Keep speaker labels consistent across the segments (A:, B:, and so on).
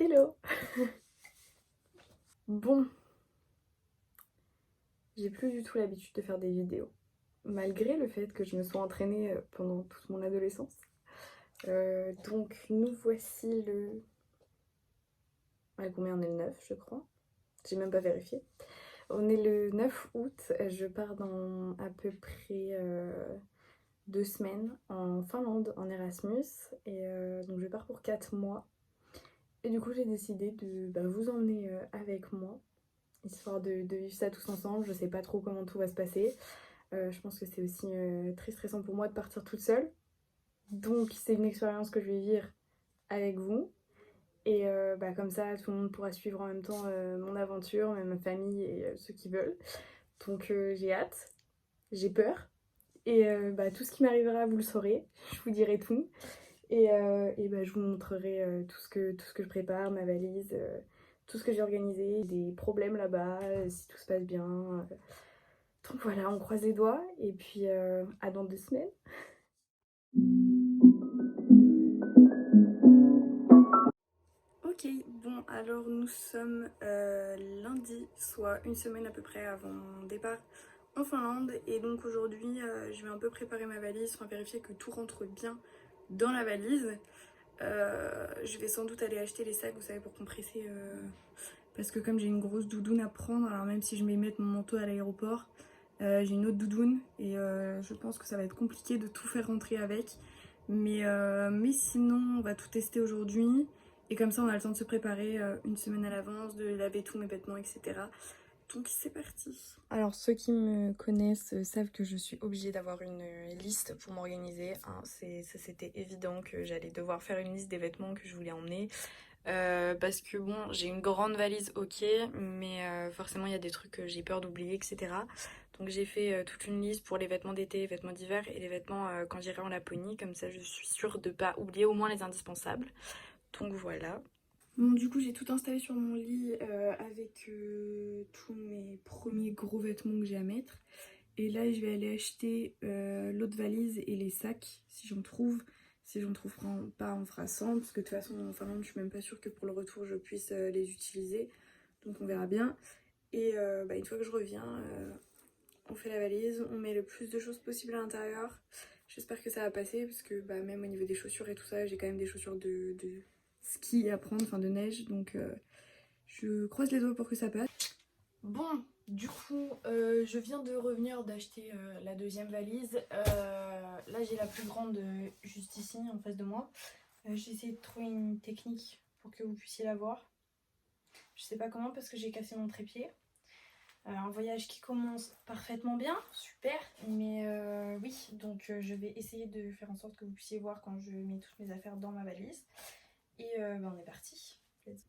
A: Hello. Bon, j'ai plus du tout l'habitude de faire des vidéos, malgré le fait que je me sois entraînée pendant toute mon adolescence. Donc nous voici le... combien on est le 9 je crois. J'ai même pas vérifié. On est le 9 août, je pars dans à peu près 2 semaines en Finlande en Erasmus. Et donc je pars pour 4 mois. Et du coup j'ai décidé de vous emmener avec moi, histoire de vivre ça tous ensemble. Je sais pas trop comment tout va se passer. Je pense que c'est aussi très stressant pour moi de partir toute seule. Donc c'est une expérience que je vais vivre avec vous. Et comme ça, tout le monde pourra suivre en même temps mon aventure, même ma famille et ceux qui veulent. Donc j'ai hâte, j'ai peur. Et tout ce qui m'arrivera, vous le saurez. Je vous dirai tout. Et je vous montrerai tout ce que je prépare, ma valise, tout ce que j'ai organisé, des problèmes là-bas, si tout se passe bien. Donc voilà, on croise les doigts. Et puis à dans 2 semaines. Ok, bon alors nous sommes lundi, soit une semaine à peu près avant mon départ en Finlande. Et donc aujourd'hui je vais un peu préparer ma valise, enfin vérifier que tout rentre bien dans la valise. Je vais sans doute aller acheter les sacs, vous savez, pour compresser, parce que comme j'ai une grosse doudoune à prendre, alors même si je vais mettre mon manteau à l'aéroport, j'ai une autre doudoune et je pense que ça va être compliqué de tout faire rentrer avec. Mais sinon, on va tout tester aujourd'hui. Et comme ça, on a le temps de se préparer une semaine à l'avance, de laver tous mes vêtements, etc. Donc c'est parti. Alors ceux qui me connaissent savent que je suis obligée d'avoir une liste pour m'organiser. Hein. C'était évident que j'allais devoir faire une liste des vêtements que je voulais emmener. Parce que bon, j'ai une grande valise, ok, mais forcément il y a des trucs que j'ai peur d'oublier, etc. Donc j'ai fait toute une liste pour les vêtements d'été, les vêtements d'hiver et les vêtements quand j'irai en Laponie. Comme ça je suis sûre de pas oublier au moins les indispensables. Donc voilà. Bon, du coup j'ai tout installé sur mon lit avec tous mes premiers gros vêtements que j'ai à mettre. Et là je vais aller acheter l'autre valise et les sacs si j'en trouve. Si j'en trouve pas, on fera 100 parce que de toute façon en Finlande je suis même pas sûre que pour le retour je puisse les utiliser. Donc on verra bien. Et une fois que je reviens, on fait la valise, on met le plus de choses possible à l'intérieur. J'espère que ça va passer parce que même au niveau des chaussures et tout ça, j'ai quand même des chaussures de ski à prendre, enfin de neige. Donc je croise les doigts pour que ça passe. Bon, du coup, je viens de revenir d'acheter la deuxième valise. Là, j'ai la plus grande juste ici, en face de moi. J'ai essayé de trouver une technique pour que vous puissiez la voir. Je sais pas comment parce que j'ai cassé mon trépied. Un voyage qui commence parfaitement bien, super. Mais oui, donc je vais essayer de faire en sorte que vous puissiez voir quand je mets toutes mes affaires dans ma valise. Et on est parti.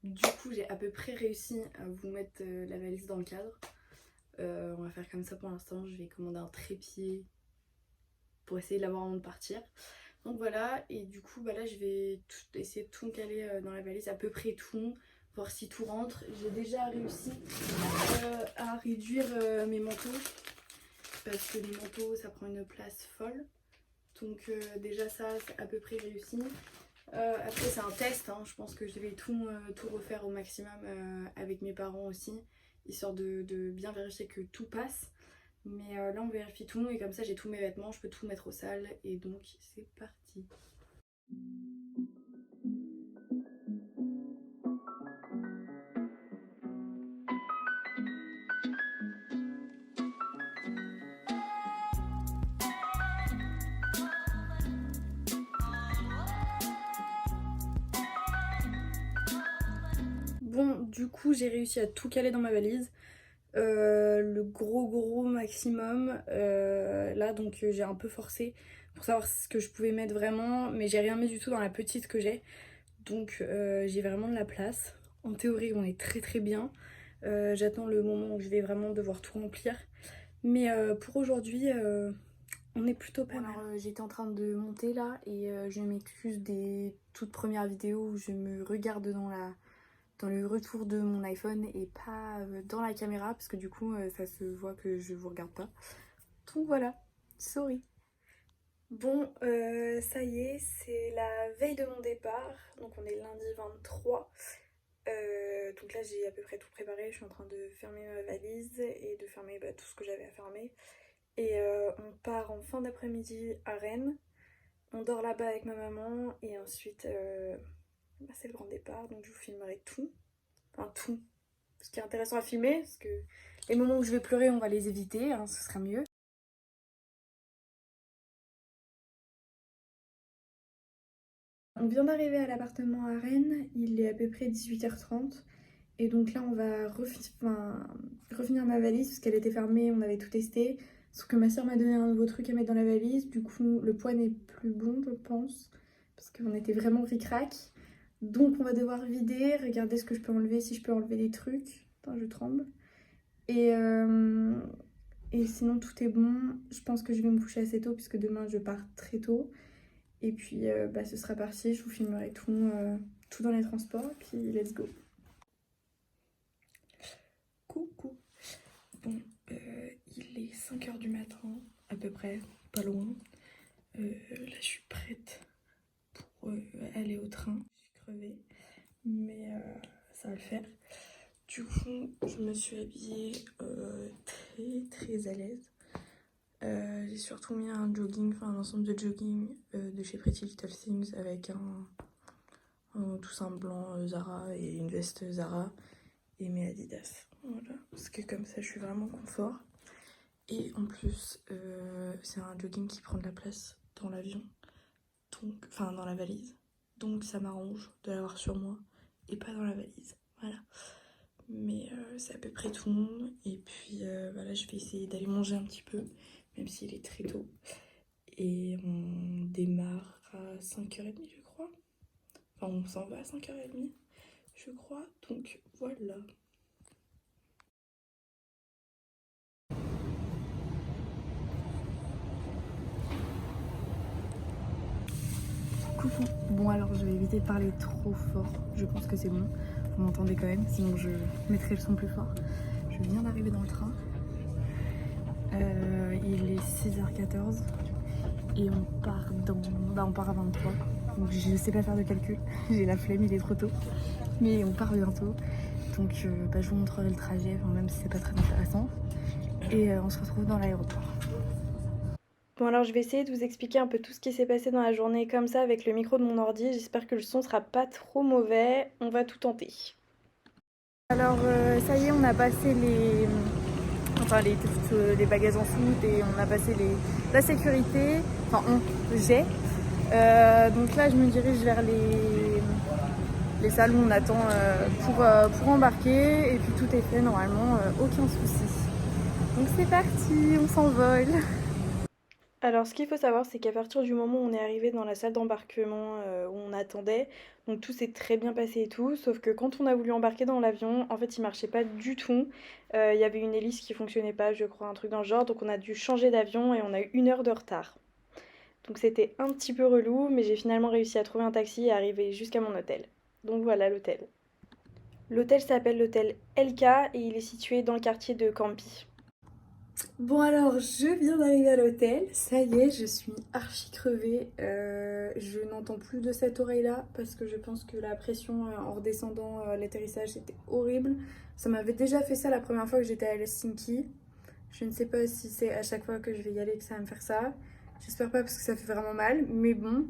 A: Du coup, j'ai à peu près réussi à vous mettre la valise dans le cadre. On va faire comme ça pour l'instant. Je vais commander un trépied pour essayer de l'avoir avant de partir. Donc voilà, et du coup là je vais essayer de tout caler dans la valise, à peu près tout, voir si tout rentre. J'ai déjà réussi à réduire mes manteaux, parce que les manteaux ça prend une place folle. Donc déjà ça c'est à peu près réussi. Après c'est un test, hein. Je pense que je vais tout refaire au maximum avec mes parents aussi, histoire de bien vérifier que tout passe. Mais là on vérifie tout et comme ça j'ai tous mes vêtements, je peux tout mettre au sale et donc c'est parti. Bon, du coup j'ai réussi à tout caler dans ma valise. Le gros maximum. Là donc j'ai un peu forcé pour savoir ce que je pouvais mettre vraiment, mais j'ai rien mis du tout dans la petite que j'ai. Donc j'ai vraiment de la place. En théorie on est très bien. J'attends le moment où je vais vraiment devoir tout remplir. Mais pour aujourd'hui on est plutôt pas mal. Alors j'étais en train de monter là et je m'excuse des toutes premières vidéos où je me regarde dans le retour de mon iPhone et pas dans la caméra parce que du coup ça se voit que je vous regarde pas. Donc voilà, sorry. Bon, ça y est, c'est la veille de mon départ, donc on est lundi 23. donc là j'ai à peu près tout préparé, je suis en train de fermer ma valise et de fermer tout ce que j'avais à fermer. Et on part en fin d'après-midi à Rennes. On dort là-bas avec ma maman et ensuite c'est le grand départ, donc je vous filmerai tout. Enfin tout. Ce qui est intéressant à filmer, parce que les moments où je vais pleurer, on va les éviter, hein, ce sera mieux. On vient d'arriver à l'appartement à Rennes, il est à peu près 18h30. Et donc là, on va refinir ma valise parce qu'elle était fermée, on avait tout testé. Sauf que ma soeur m'a donné un nouveau truc à mettre dans la valise. Du coup, le poids n'est plus bon, je pense. Parce qu'on était vraiment ric-rac. Donc on va devoir vider, regarder ce que je peux enlever, si je peux enlever des trucs. Attends, je tremble. Et sinon, tout est bon. Je pense que je vais me coucher assez tôt puisque demain, je pars très tôt. Et puis, ce sera parti. Je vous filmerai tout dans les transports. Et puis, let's go. Coucou. Bon, il est 5h du matin, à peu près, pas loin. Là, je suis prête pour aller au train. Je suis crevée, mais ça va le faire. Du coup, je me suis habillée très à l'aise. J'ai surtout mis un jogging, enfin un ensemble de jogging de chez Pretty Little Things avec un coussin blanc Zara et une veste Zara et mes Adidas. Voilà, parce que comme ça je suis vraiment confort. Et en plus, c'est un jogging qui prend de la place dans l'avion, enfin dans la valise. Donc ça m'arrange de l'avoir sur moi et pas dans la valise. Voilà. Mais c'est à peu près tout. Et puis voilà, je vais essayer d'aller manger un petit peu, même s'il est très tôt. Et on démarre à 5h30, je crois. Enfin, on s'en va à 5h30, je crois. Donc voilà. Coucou. Bon alors je vais éviter de parler trop fort, je pense que c'est bon, vous m'entendez quand même, sinon je mettrai le son plus fort. Je viens d'arriver dans le train, il est 6h14 et on part on part à 23, donc je sais pas faire de calcul, j'ai la flemme, il est trop tôt, mais on part bientôt, donc je vous montrerai le trajet, même si c'est pas très intéressant, et on se retrouve dans l'aéroport. Bon alors je vais essayer de vous expliquer un peu tout ce qui s'est passé dans la journée comme ça avec le micro de mon ordi. J'espère que le son sera pas trop mauvais. On va tout tenter. Alors ça y est, on a passé les bagages en soute et on a passé la sécurité. Enfin donc là je me dirige vers les salles où on attend pour embarquer et puis tout est fait normalement, aucun souci. Donc c'est parti, on s'envole. Alors, ce qu'il faut savoir, c'est qu'à partir du moment où on est arrivé dans la salle d'embarquement où on attendait, donc tout s'est très bien passé et tout, sauf que quand on a voulu embarquer dans l'avion, en fait, il marchait pas du tout. Il y avait une hélice qui fonctionnait pas, je crois, un truc dans le genre, donc on a dû changer d'avion et on a eu 1 heure de retard. Donc c'était un petit peu relou, mais j'ai finalement réussi à trouver un taxi et arriver jusqu'à mon hôtel. Donc voilà l'hôtel. L'hôtel s'appelle l'hôtel LK et il est situé dans le quartier de Campi. Bon alors, je viens d'arriver à l'hôtel, ça y est, je suis archi crevée, je n'entends plus de cette oreille-là parce que je pense que la pression en redescendant l'atterrissage était horrible. Ça m'avait déjà fait ça la première fois que j'étais à Helsinki. Je ne sais pas si c'est à chaque fois que je vais y aller que ça va me faire ça. J'espère pas parce que ça fait vraiment mal, mais bon.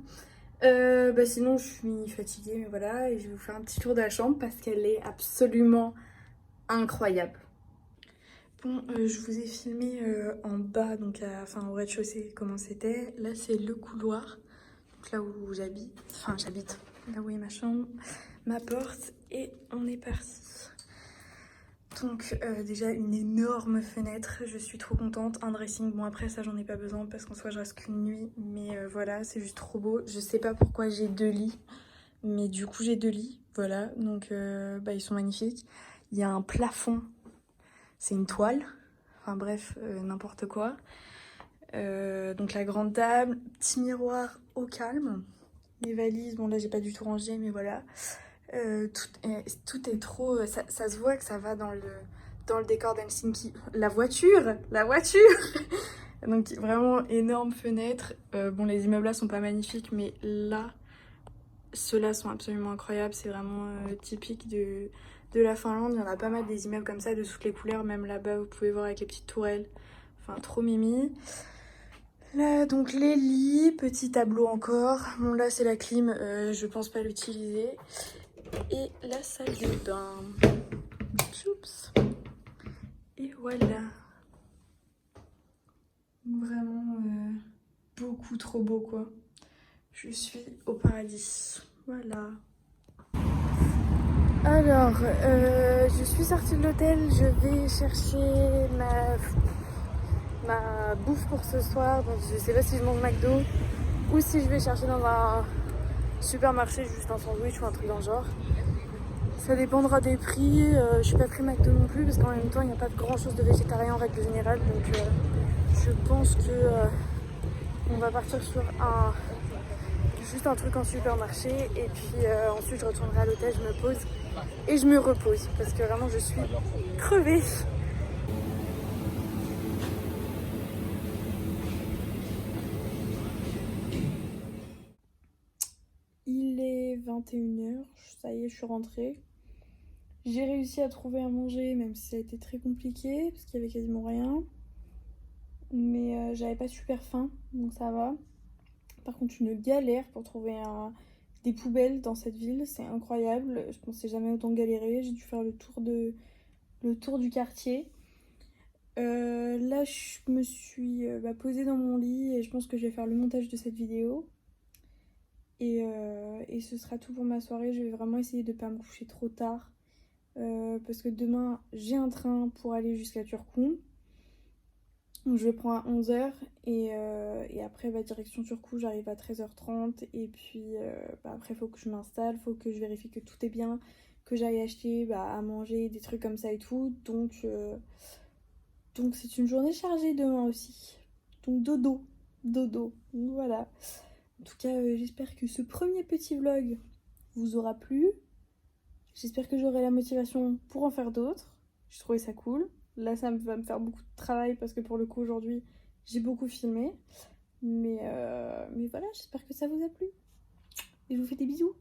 A: Sinon je suis fatiguée, mais voilà, et je vais vous faire un petit tour de la chambre parce qu'elle est absolument incroyable. Bon, je vous ai filmé en bas, donc au rez-de-chaussée, comment c'était. Là, c'est le couloir, donc là où j'habite, là où est ma chambre, ma porte, et on est parti. Donc déjà une énorme fenêtre, je suis trop contente. Un dressing, bon après ça j'en ai pas besoin parce qu'en soi je reste qu'une nuit, mais voilà, c'est juste trop beau. Je sais pas pourquoi j'ai 2 lits, mais du coup j'ai 2 lits, voilà, donc ils sont magnifiques. Il y a un plafond. C'est une toile, enfin bref, n'importe quoi. Donc la grande table, petit miroir au calme. Les valises, bon là j'ai pas du tout rangé, mais voilà. Tout est trop... Ça se voit que ça va dans le décor d'Helsinki. La voiture. Donc vraiment énorme fenêtre. Bon les immeubles là sont pas magnifiques, mais là Ceux-là sont absolument incroyables, c'est vraiment typique de la Finlande. Il y en a pas mal des immeubles comme ça de toutes les couleurs, même là-bas vous pouvez voir avec les petites tourelles. Enfin trop mimi. Là donc les lits, petit tableau encore. Bon là c'est la clim, je pense pas l'utiliser. Et la salle de bain. Oups. Et voilà. Vraiment beaucoup trop beau quoi. Je suis au paradis. Voilà. Alors, je suis sortie de l'hôtel, je vais chercher ma bouffe pour ce soir. Donc je sais pas si je mange McDo ou si je vais chercher dans un supermarché juste un sandwich ou un truc dans le genre. Ça dépendra des prix. Je suis pas très McDo non plus parce qu'en même temps il n'y a pas grand chose de végétarien en règle générale. Donc je pense que on va partir sur juste un truc en supermarché et puis ensuite je retournerai à l'hôtel, je me pose et je me repose parce que vraiment je suis crevée. Il est 21h, ça y est, je suis rentrée. J'ai réussi à trouver à manger, même si ça a été très compliqué, parce qu'il y avait quasiment rien. Mais j'avais pas super faim, donc ça va. Par contre, une galère pour trouver des poubelles dans cette ville, c'est incroyable. Je pensais jamais autant galérer, j'ai dû faire le tour du quartier. Là, je me suis posée dans mon lit et je pense que je vais faire le montage de cette vidéo. Et ce sera tout pour ma soirée. Je vais vraiment essayer de ne pas me coucher trop tard. Parce que demain, j'ai un train pour aller jusqu'à Turku. Donc je le prends à 11h. Et après, direction Turku, j'arrive à 13h30. Et puis après, il faut que je m'installe. Il faut que je vérifie que tout est bien. Que j'aille acheter à manger, des trucs comme ça et tout. Donc c'est une journée chargée demain aussi. Donc dodo. Donc voilà. En tout cas, j'espère que ce premier petit vlog vous aura plu. J'espère que j'aurai la motivation pour en faire d'autres. J'ai trouvé ça cool. Là, ça va me faire beaucoup de travail parce que pour le coup, aujourd'hui, j'ai beaucoup filmé. Mais voilà, j'espère que ça vous a plu. Et je vous fais des bisous.